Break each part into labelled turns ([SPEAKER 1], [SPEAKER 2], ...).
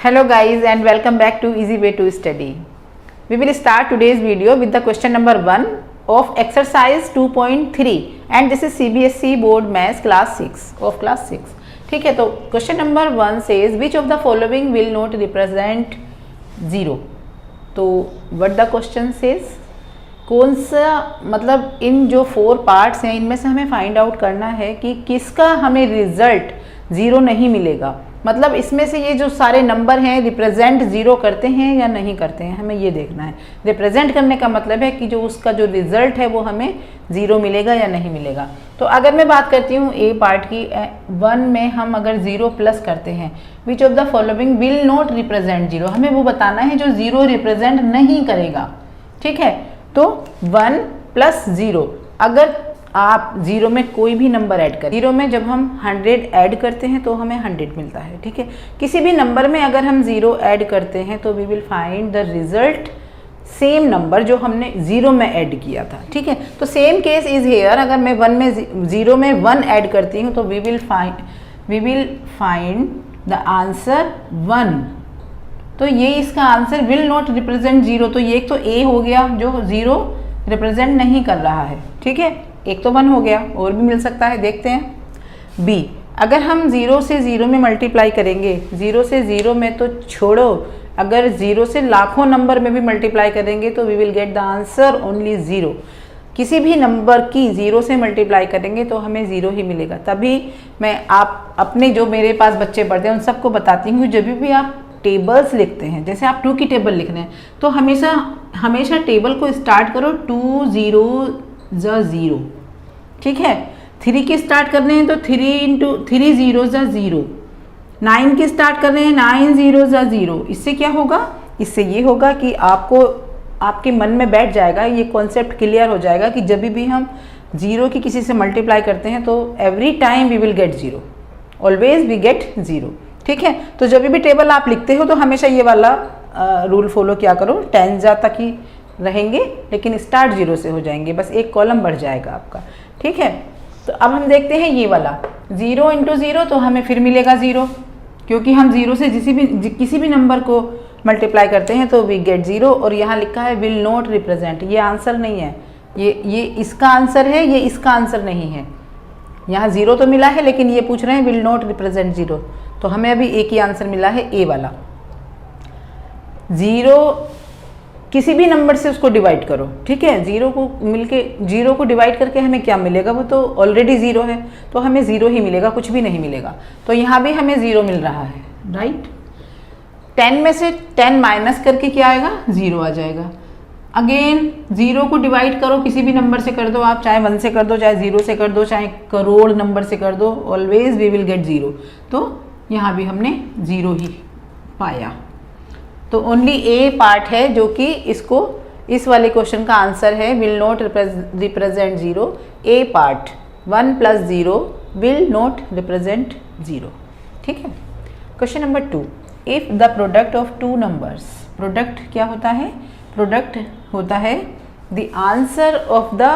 [SPEAKER 1] Hello guys and welcome back to Easy Way to Study. We will start today's video with the question number 1 of exercise 2.3 and this is CBSE board maths class 6 of class 6. ठीक है, तो question number 1 says which of the following will not represent 0. तो what the question says, कौन सा मतलब इन जो 4 parts हैं इनमें से हमें फाइंड आउट करना है कि किसका हमें रिजल्ट 0 नहीं मिलेगा। मतलब इसमें से ये जो सारे नंबर हैं रिप्रेजेंट 0 करते हैं या नहीं करते हैं, हमें ये देखना है। रिप्रेजेंट करने का मतलब है कि जो उसका जो रिजल्ट है वो हमें 0 मिलेगा या नहीं मिलेगा। तो अगर मैं बात करती हूँ ए पार्ट की, 1 में हम अगर 0 प्लस करते हैं, which of the following will not represent 0, हमें वो बताना है जो 0 रिप्रेजेंट नहीं करेगा। ठीक है, तो 1 प्लस 0, अगर आप 0 में कोई भी नंबर ऐड करें, 0 में जब हम 100 ऐड करते हैं तो हमें 100 मिलता है। ठीक है, किसी भी नंबर में अगर हम 0 ऐड करते हैं तो we will find the result same number जो हमने 0 में ऐड किया था। ठीक है, तो सेम केस इज हेयर, अगर मैं 0 में 1 ऐड करती हूँ तो we will find the answer 1। तो ये इसका आंसर विल नॉट रिप्रेजेंट 0, तो ये एक तो ए हो गया जो 0 रिप्रेजेंट नहीं कर रहा है। ठीक है, एक तो 1 हो गया, और भी मिल सकता है, देखते हैं। बी, अगर हम 0 से 0 में मल्टीप्लाई करेंगे, 0 से 0 में तो छोड़ो, अगर 0 से लाखों नंबर में भी मल्टीप्लाई करेंगे तो we will get the answer only 0। किसी भी नंबर की 0 से मल्टीप्लाई करेंगे तो हमें 0 ही मिलेगा। तभी मैं आप अपने जो मेरे पास बच्चे पढ़ते हैं उन सबको बताती हूँ, जब भी आप टेबल्स लिखते हैं, जैसे आप 2 की टेबल लिख रहे हैं तो हमेशा टेबल को स्टार्ट करो 2 0 0। ठीक है, 3 के स्टार्ट कर रहे हैं तो 3 0 0। 9 के स्टार्ट कर रहे हैं 9 0 0। इससे क्या होगा, इससे ये होगा कि आपके मन में बैठ जाएगा, ये कॉन्सेप्ट क्लियर हो जाएगा कि जब भी हम 0 की किसी से मल्टीप्लाई करते हैं तो every time we will get 0, always we get 0। ठीक है, तो जब भी टेबल आप लिखते हो तो हमेशा ये वाला रूल फॉलो किया करो, 10 तक ही रहेंगे लेकिन स्टार्ट 0 से हो जाएंगे, बस एक कॉलम बढ़ जाएगा आपका। ठीक है, तो अब हम देखते हैं ये वाला 0 × 0, तो हमें फिर मिलेगा 0, क्योंकि हम 0 से किसी भी नंबर को मल्टीप्लाई करते हैं तो वी गेट 0। और यहाँ लिखा है विल नॉट रिप्रेजेंट, ये आंसर नहीं है, ये इसका आंसर है, ये इसका आंसर नहीं है। यहाँ 0 तो मिला है लेकिन ये पूछ रहे हैं विल नॉट रिप्रेजेंट 0, तो हमें अभी एक ही आंसर मिला है, ए वाला। 0 किसी भी नंबर से उसको डिवाइड करो। ठीक है, 0 को डिवाइड करके हमें क्या मिलेगा, वो तो ऑलरेडी 0 है, तो हमें 0 ही मिलेगा, कुछ भी नहीं मिलेगा। तो यहाँ भी हमें 0 मिल रहा है, राइट। 10 में से 10 माइनस करके क्या आएगा, 0 आ जाएगा। अगेन 0 को डिवाइड करो, किसी भी नंबर से कर दो आप, चाहे 1 से कर दो, चाहे 0 से कर दो, चाहे करोड़ नंबर से कर दो, ऑलवेज वी विल गेट 0। तो यहाँ भी हमने 0 ही पाया। तो ओनली ए पार्ट है जो कि इस वाले क्वेश्चन का आंसर है, will not represent 0। A part 1 + 0 will not represent 0। ठीक है, question number 2, if the product of 2 numbers, product क्या होता है, प्रोडक्ट होता है the answer of the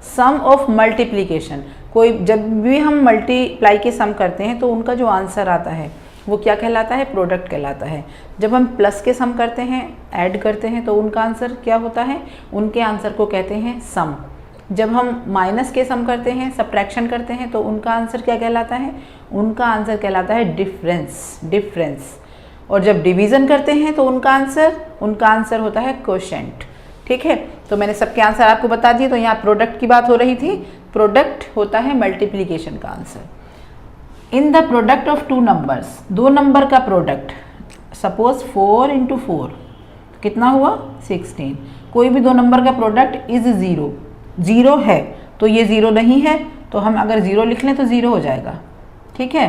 [SPEAKER 1] sum of multiplication. कोई जब भी हम मल्टीप्लाई के सम करते हैं तो उनका जो आंसर आता है वो क्या कहलाता है, प्रोडक्ट कहलाता है। जब हम प्लस के सम करते हैं, ऐड करते हैं, तो उनका आंसर क्या होता है, उनके आंसर को कहते हैं सम। जब हम माइनस के सम करते हैं, सब्ट्रैक्शन करते हैं, तो उनका आंसर क्या कहलाता है, उनका आंसर कहलाता है डिफरेंस। और जब डिवीज़न करते हैं तो उनका आंसर होता है क्वोशेंट। ठीक है, तो मैंने सबके आंसर आपको बता दिए। तो यहाँ प्रोडक्ट की बात हो रही थी, प्रोडक्ट होता है मल्टीप्लिकेशन का answer. In the product of 2 numbers, 2 number का प्रोडक्ट, सपोज 4 × 4 कितना हुआ, 16। कोई भी 2 नंबर का प्रोडक्ट इज 0 है, तो ये 0 नहीं है, तो हम अगर 0 लिख लें तो 0 हो जाएगा। ठीक है,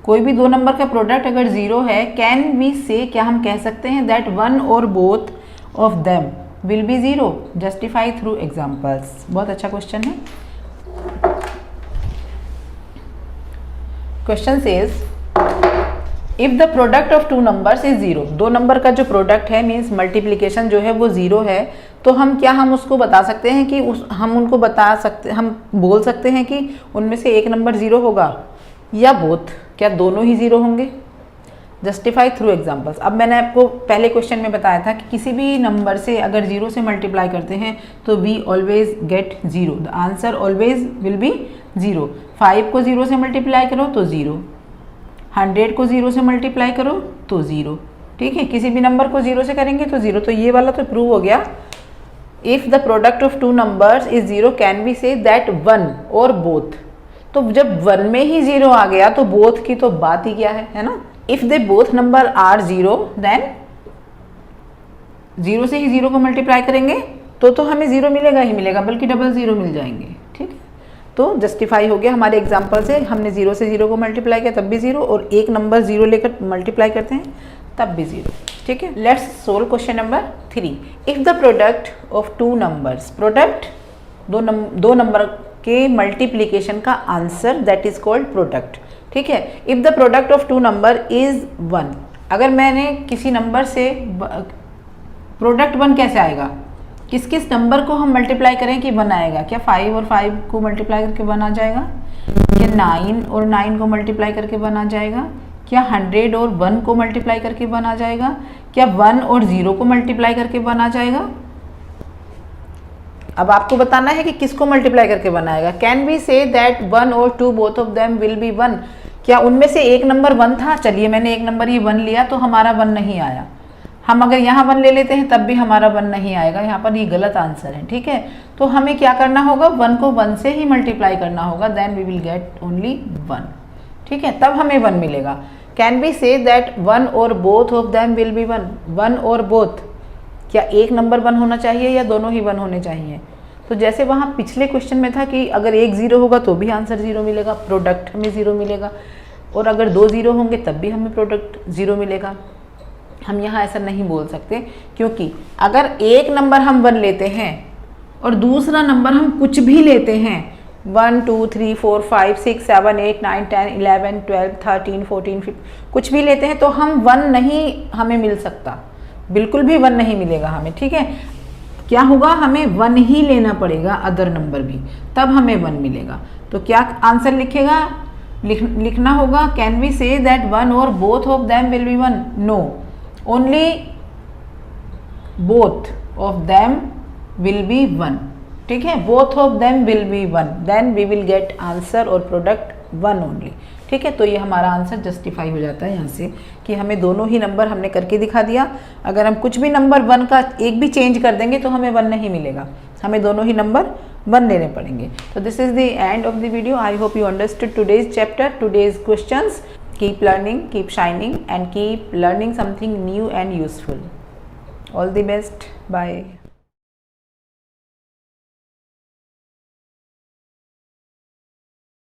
[SPEAKER 1] कोई भी 2 नंबर का प्रोडक्ट अगर 0 है, कैन वी से, क्या हम कह सकते हैं, that 1 or both of them will be 0, justify through examples. बहुत अच्छा क्वेश्चन है। Question says if the product of 2 numbers is 0, 2 number का जो प्रोडक्ट है मीन्स मल्टीप्लिकेशन जो है वो 0 है, तो हम उसको बता सकते हैं कि हम बोल सकते हैं कि उनमें से एक नंबर 0 होगा या बोथ, क्या दोनों ही 0 होंगे। Justify through examples. अब मैंने आपको पहले क्वेश्चन में बताया था कि किसी भी नंबर से अगर 0 से मल्टीप्लाई करते हैं तो we always get 0, the answer always will be 0। 5 को 0 से मल्टीप्लाई करो तो 0, 100 को 0 से मल्टीप्लाई करो तो 0, ठीक है। किसी भी नंबर को 0 से करेंगे तो 0, तो ये वाला तो प्रूव हो गया। If the product of two numbers is 0 can we say that 1 or both. तो जब 1 में ही 0 आ गया तो बोथ की तो बात ही क्या है ना। If they both number are 0 then 0 से ही 0 को मल्टीप्लाई करेंगे तो हमें 0 मिलेगा ही मिलेगा, बल्कि डबल 0 मिल जाएंगे, ठीक है। तो जस्टिफाई हो गया हमारे एग्जाम्पल से। हमने 0 से 0 को मल्टीप्लाई किया तब भी 0, और एक नंबर 0 लेकर मल्टीप्लाई करते हैं तब भी 0, ठीक है। Let's solve question number 3। If the product of two numbers, product दो नंबर के मल्टीप्लीकेशन का answer that is called product, ठीक है। If the product of two number is 1, अगर मैंने किसी नंबर से प्रोडक्ट 1 कैसे आएगा, किस किस नंबर को हम मल्टीप्लाई करें कि 1 आएगा? क्या 5 और 5 को मल्टीप्लाई करके 1 आ जाएगा? क्या 9 और 9 को मल्टीप्लाई करके 1 आ जाएगा? क्या 100 और 1 को मल्टीप्लाई करके 1 आ जाएगा? क्या 1 और 0 को मल्टीप्लाई करके 1 आ जाएगा? अब आपको बताना है कि किसको मल्टीप्लाई करके 1 आएगा। कैन वी से दैट 1 और 2 both of them will be 1? क्या उनमें से एक नंबर 1 था? चलिए मैंने एक नंबर ये 1 लिया तो हमारा 1 नहीं आया। हम अगर यहाँ 1 ले लेते हैं तब भी हमारा 1 नहीं आएगा, यहाँ पर ये गलत आंसर है, ठीक है। तो हमें क्या करना होगा, 1 को 1 से ही मल्टीप्लाई करना होगा, then we will get only 1, ठीक है, तब हमें 1 मिलेगा। Can we say that 1 or both of them will be 1? 1 or both, क्या एक नंबर 1 होना चाहिए या दोनों ही 1 होने चाहिए? तो जैसे वहाँ पिछले क्वेश्चन में था कि अगर एक 0 होगा तो भी आंसर 0 मिलेगा, प्रोडक्ट हमें 0 मिलेगा, और अगर 2 0 होंगे तब भी हमें प्रोडक्ट 0 मिलेगा। हम यहाँ ऐसा नहीं बोल सकते, क्योंकि अगर एक नंबर हम 1 लेते हैं और दूसरा नंबर हम कुछ भी लेते हैं, 1 2 3 4 5 6 7 8 9 10 11 12 13 14 15 कुछ भी लेते हैं तो हम 1 नहीं हमें मिल सकता, बिल्कुल भी 1 नहीं मिलेगा हमें, ठीक है। क्या होगा, हमें 1 ही लेना पड़ेगा, अदर नंबर भी, तब हमें 1 मिलेगा। तो क्या आंसर लिखेगा, लिखना होगा can we say that 1 or both of them will be 1? No, only both of them will be 1, ठीक है। Both of them will be 1, then we will get answer और प्रोडक्ट 1 ओनली, ठीक है। तो ये हमारा आंसर जस्टिफाई हो जाता है यहाँ से कि हमें दोनों ही नंबर हमने करके दिखा दिया। अगर हम कुछ भी नंबर 1 का एक भी चेंज कर देंगे तो हमें 1 नहीं मिलेगा, हमें दोनों ही नंबर 1 लेने पड़ेंगे। तो this is the end of the video. I hope you understood today's chapter, today's questions. Keep learning, keep shining, and keep learning something new and useful. All the best. Bye.